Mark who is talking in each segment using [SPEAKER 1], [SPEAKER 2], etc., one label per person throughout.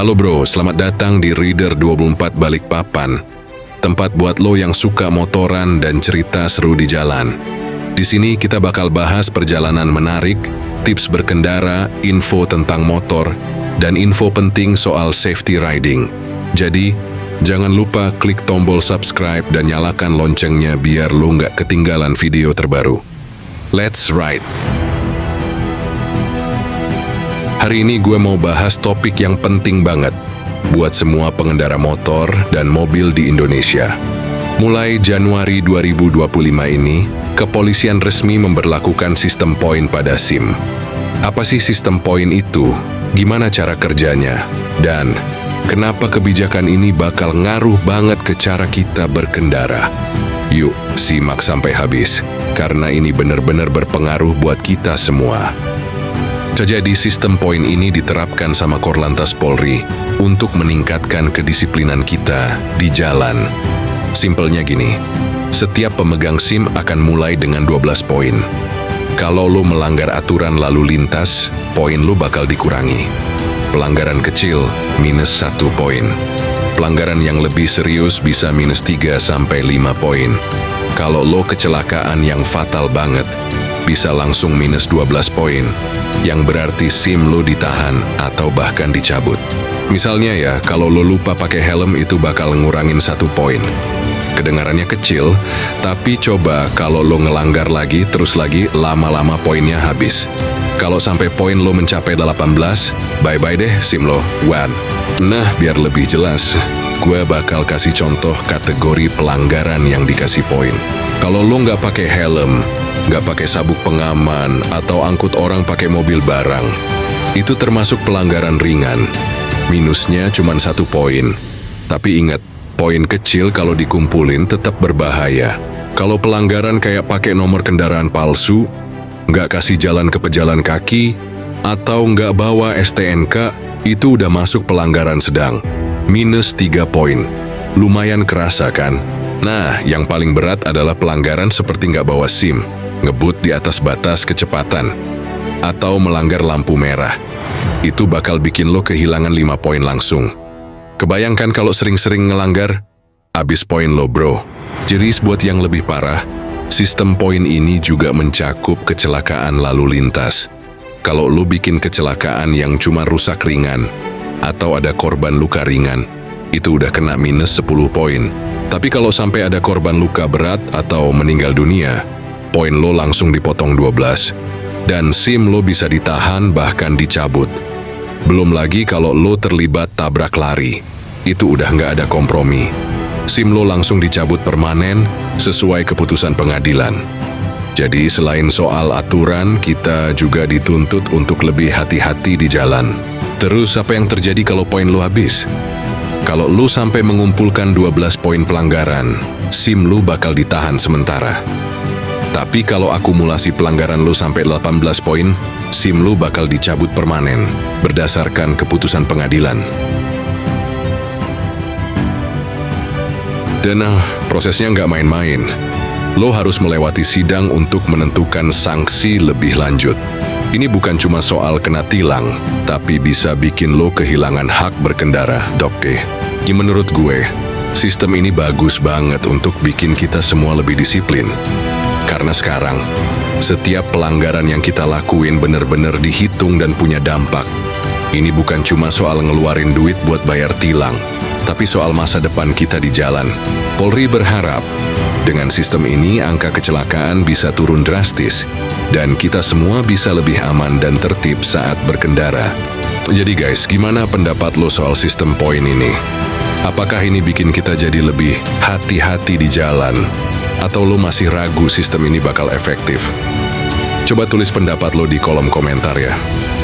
[SPEAKER 1] Halo bro, selamat datang di Reader 24 Balikpapan. Tempat buat lo yang suka motoran dan cerita seru di jalan. Di sini kita bakal bahas perjalanan menarik, tips berkendara, info tentang motor, dan info penting soal safety riding. Jadi, jangan lupa klik tombol subscribe dan nyalakan loncengnya biar lo nggak ketinggalan video terbaru. Let's ride! Hari ini gue mau bahas topik yang penting banget buat semua pengendara motor dan mobil di Indonesia. Mulai Januari 2025 ini, kepolisian resmi memberlakukan sistem poin pada SIM. Apa sih sistem poin itu? Gimana cara kerjanya? Dan kenapa kebijakan ini bakal ngaruh banget ke cara kita berkendara? Yuk, simak sampai habis, karena ini benar-benar berpengaruh buat kita semua. Jadi sistem poin ini diterapkan sama Korlantas Polri untuk meningkatkan kedisiplinan kita di jalan. Simpelnya gini, setiap pemegang SIM akan mulai dengan 12 poin. Kalau lo melanggar aturan lalu lintas, poin lo bakal dikurangi. Pelanggaran kecil, minus 1 poin. Pelanggaran yang lebih serius bisa minus 3 sampai 5 poin. Kalau lo kecelakaan yang fatal banget, bisa langsung minus 12 poin, yang berarti SIM lo ditahan atau bahkan dicabut. Misalnya ya, kalau lo lupa pakai helm itu bakal ngurangin 1 poin. Kedengarannya kecil, tapi coba kalau lo ngelanggar lagi, terus lagi, lama-lama poinnya habis. Kalau sampai poin lo mencapai 18, bye-bye deh SIM lo, one. Nah, biar lebih jelas, gue bakal kasih contoh kategori pelanggaran yang dikasih poin. Kalau lo nggak pakai helm, nggak pakai sabuk pengaman, atau angkut orang pakai mobil barang, itu termasuk pelanggaran ringan. Minusnya cuma 1 poin. Tapi ingat, poin kecil kalau dikumpulin tetap berbahaya. Kalau pelanggaran kayak pakai nomor kendaraan palsu, nggak kasih jalan ke pejalan kaki, atau nggak bawa STNK, itu udah masuk pelanggaran sedang. Minus 3 poin. Lumayan kerasa kan? Nah, yang paling berat adalah pelanggaran seperti nggak bawa SIM, ngebut di atas batas kecepatan, atau melanggar lampu merah. Itu bakal bikin lo kehilangan 5 poin langsung. Kebayangkan kalau sering-sering ngelanggar, abis poin lo bro. Jadi buat yang lebih parah, sistem poin ini juga mencakup kecelakaan lalu lintas. Kalau lo bikin kecelakaan yang cuma rusak ringan, atau ada korban luka ringan, itu udah kena minus 10 poin. Tapi kalau sampai ada korban luka berat atau meninggal dunia, poin lo langsung dipotong 12. Dan SIM lo bisa ditahan bahkan dicabut. Belum lagi kalau lo terlibat tabrak lari, itu udah nggak ada kompromi. SIM lo langsung dicabut permanen sesuai keputusan pengadilan. Jadi selain soal aturan, kita juga dituntut untuk lebih hati-hati di jalan. Terus apa yang terjadi kalau poin lo habis? Kalau lo sampai mengumpulkan 12 poin pelanggaran, SIM lo bakal ditahan sementara. Tapi kalau akumulasi pelanggaran lo sampai 18 poin, SIM lo bakal dicabut permanen, berdasarkan keputusan pengadilan. Dan prosesnya nggak main-main. Lo harus melewati sidang untuk menentukan sanksi lebih lanjut. Ini bukan cuma soal kena tilang, tapi bisa bikin lo kehilangan hak berkendara, Dokter. Menurut gue, sistem ini bagus banget untuk bikin kita semua lebih disiplin. Karena sekarang, setiap pelanggaran yang kita lakuin benar-benar dihitung dan punya dampak. Ini bukan cuma soal ngeluarin duit buat bayar tilang, tapi soal masa depan kita di jalan. Polri berharap, dengan sistem ini angka kecelakaan bisa turun drastis, dan kita semua bisa lebih aman dan tertib saat berkendara. Jadi guys, gimana pendapat lo soal sistem poin ini? Apakah ini bikin kita jadi lebih hati-hati di jalan? Atau lo masih ragu sistem ini bakal efektif? Coba tulis pendapat lo di kolom komentar ya.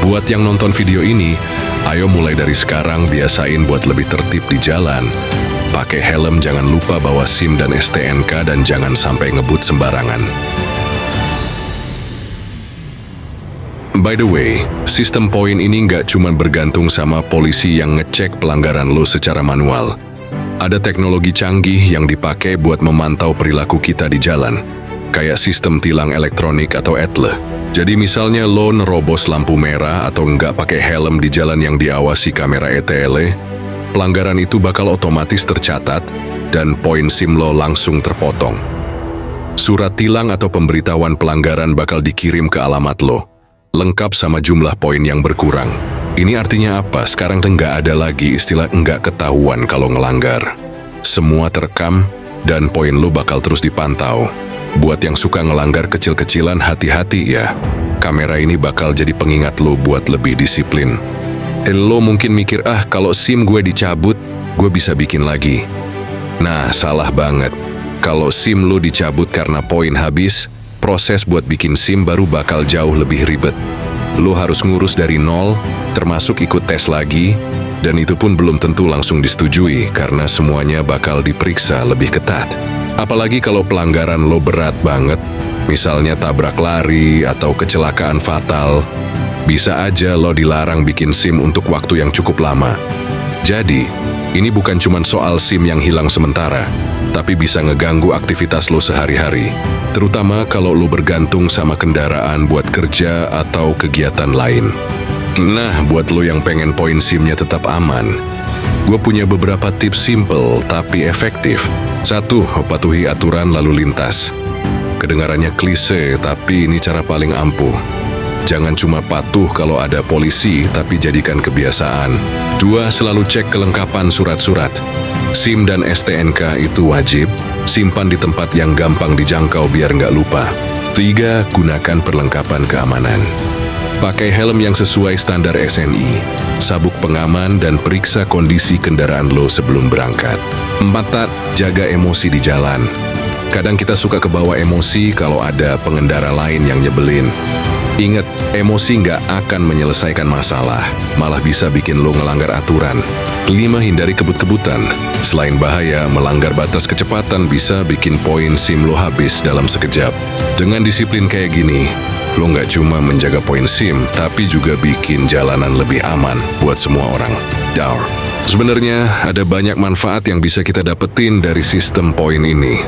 [SPEAKER 1] Buat yang nonton video ini, ayo mulai dari sekarang biasain buat lebih tertib di jalan. Pakai helm, jangan lupa bawa SIM dan STNK, dan jangan sampai ngebut sembarangan. By the way, sistem poin ini nggak cuma bergantung sama polisi yang ngecek pelanggaran lo secara manual. Ada teknologi canggih yang dipakai buat memantau perilaku kita di jalan, kayak sistem tilang elektronik atau ETLE. Jadi misalnya lo nerobos lampu merah atau nggak pakai helm di jalan yang diawasi kamera ETL, pelanggaran itu bakal otomatis tercatat dan poin SIM lo langsung terpotong. Surat tilang atau pemberitahuan pelanggaran bakal dikirim ke alamat lo, lengkap sama jumlah poin yang berkurang. Ini artinya apa? Sekarang nggak ada lagi istilah nggak ketahuan kalau ngelanggar. Semua terekam dan poin lo bakal terus dipantau. Buat yang suka ngelanggar kecil-kecilan, hati-hati ya. Kamera ini bakal jadi pengingat lo buat lebih disiplin. Lo mungkin mikir, kalau SIM gue dicabut, gue bisa bikin lagi. Nah, salah banget. Kalau SIM lo dicabut karena poin habis, proses buat bikin SIM baru bakal jauh lebih ribet. Lo harus ngurus dari nol, termasuk ikut tes lagi, dan itu pun belum tentu langsung disetujui karena semuanya bakal diperiksa lebih ketat. Apalagi kalau pelanggaran lo berat banget, misalnya tabrak lari atau kecelakaan fatal, bisa aja lo dilarang bikin SIM untuk waktu yang cukup lama. Jadi, ini bukan cuma soal SIM yang hilang sementara, tapi bisa ngeganggu aktivitas lo sehari-hari, terutama kalau lo bergantung sama kendaraan buat kerja atau kegiatan lain. Nah, buat lo yang pengen poin SIM-nya tetap aman, gue punya beberapa tips simple tapi efektif. 1. Patuhi aturan lalu lintas. Kedengarannya klise, tapi ini cara paling ampuh. Jangan cuma patuh kalau ada polisi, tapi jadikan kebiasaan. 2. Selalu cek kelengkapan surat-surat. SIM dan STNK itu wajib, simpan di tempat yang gampang dijangkau biar nggak lupa. 3. Gunakan perlengkapan keamanan. Pakai helm yang sesuai standar SNI, sabuk pengaman, dan periksa kondisi kendaraan lo sebelum berangkat. 4. Jaga emosi di jalan. Kadang kita suka kebawa emosi kalau ada pengendara lain yang nyebelin. Ingat, emosi nggak akan menyelesaikan masalah, malah bisa bikin lo ngelanggar aturan. 5. Hindari kebut-kebutan. Selain bahaya, melanggar batas kecepatan bisa bikin poin SIM lo habis dalam sekejap. Dengan disiplin kayak gini, lo nggak cuma menjaga poin SIM, tapi juga bikin jalanan lebih aman buat semua orang. Daur. Sebenarnya ada banyak manfaat yang bisa kita dapetin dari sistem poin ini.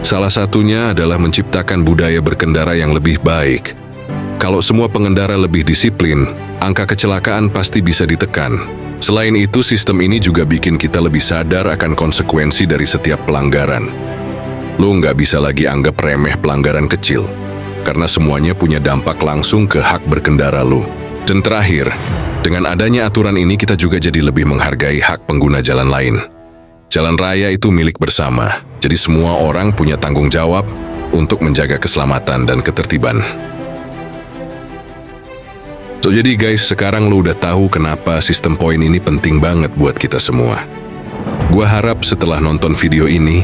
[SPEAKER 1] Salah satunya adalah menciptakan budaya berkendara yang lebih baik. Kalau semua pengendara lebih disiplin, angka kecelakaan pasti bisa ditekan. Selain itu, sistem ini juga bikin kita lebih sadar akan konsekuensi dari setiap pelanggaran. Lo nggak bisa lagi anggap remeh pelanggaran kecil, karena semuanya punya dampak langsung ke hak berkendara lo. Dan terakhir, dengan adanya aturan ini kita juga jadi lebih menghargai hak pengguna jalan lain. Jalan raya itu milik bersama, jadi semua orang punya tanggung jawab untuk menjaga keselamatan dan ketertiban. Jadi guys, sekarang lo udah tahu kenapa sistem poin ini penting banget buat kita semua. Gua harap setelah nonton video ini,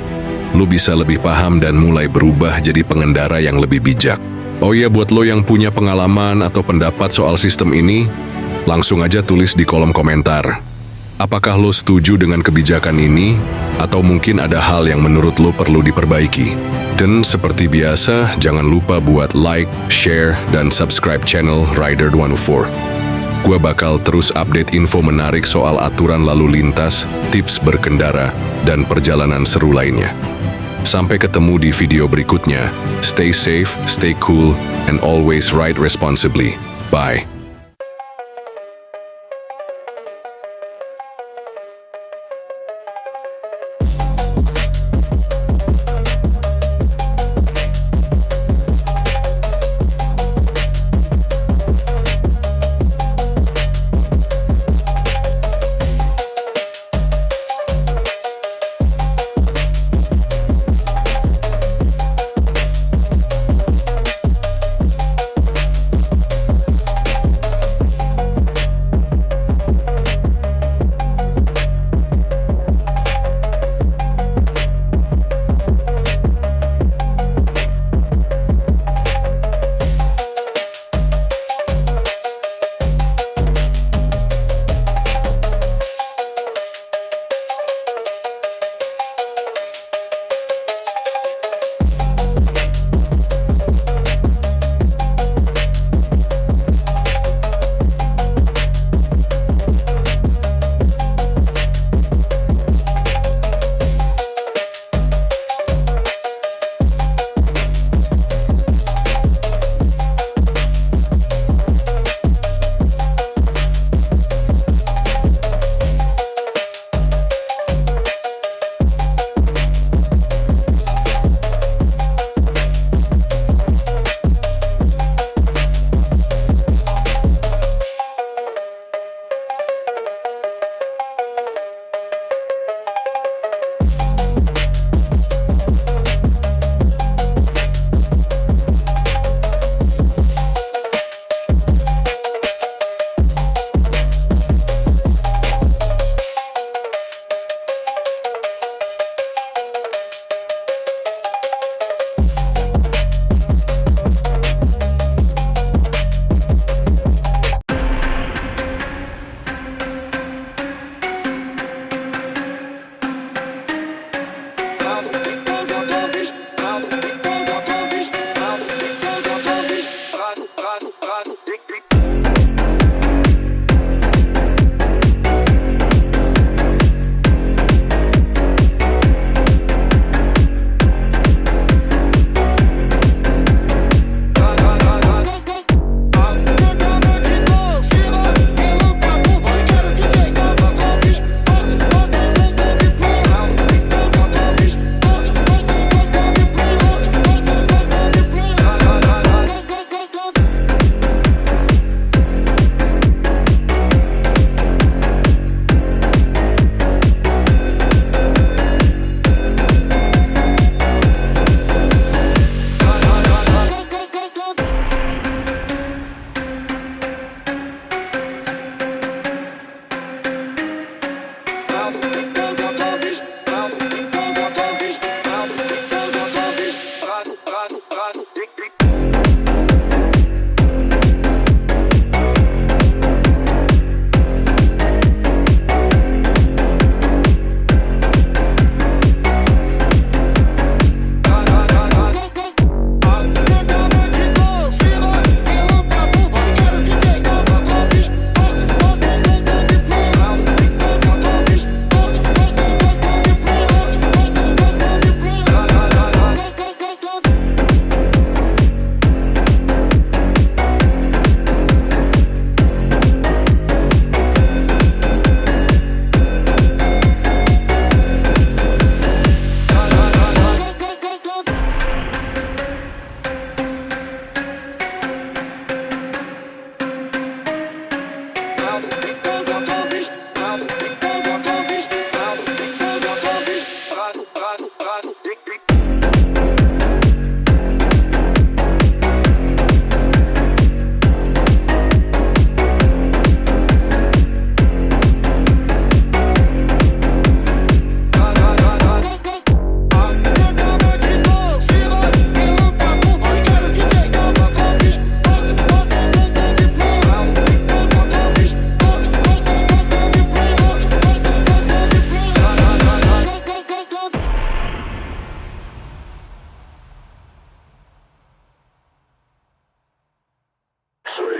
[SPEAKER 1] lo bisa lebih paham dan mulai berubah jadi pengendara yang lebih bijak. Oh iya, buat lo yang punya pengalaman atau pendapat soal sistem ini, langsung aja tulis di kolom komentar. Apakah lo setuju dengan kebijakan ini, atau mungkin ada hal yang menurut lo perlu diperbaiki? Dan seperti biasa, jangan lupa buat like, share, dan subscribe channel Rider 104. Gua bakal terus update info menarik soal aturan lalu lintas, tips berkendara, dan perjalanan seru lainnya. Sampai ketemu di video berikutnya. Stay safe, stay cool, and always ride responsibly. Bye.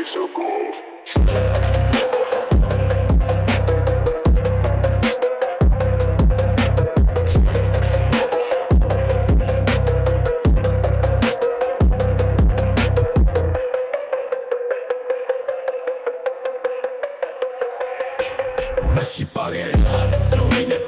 [SPEAKER 2] stay so cold.
[SPEAKER 3] Masih pakai, no ini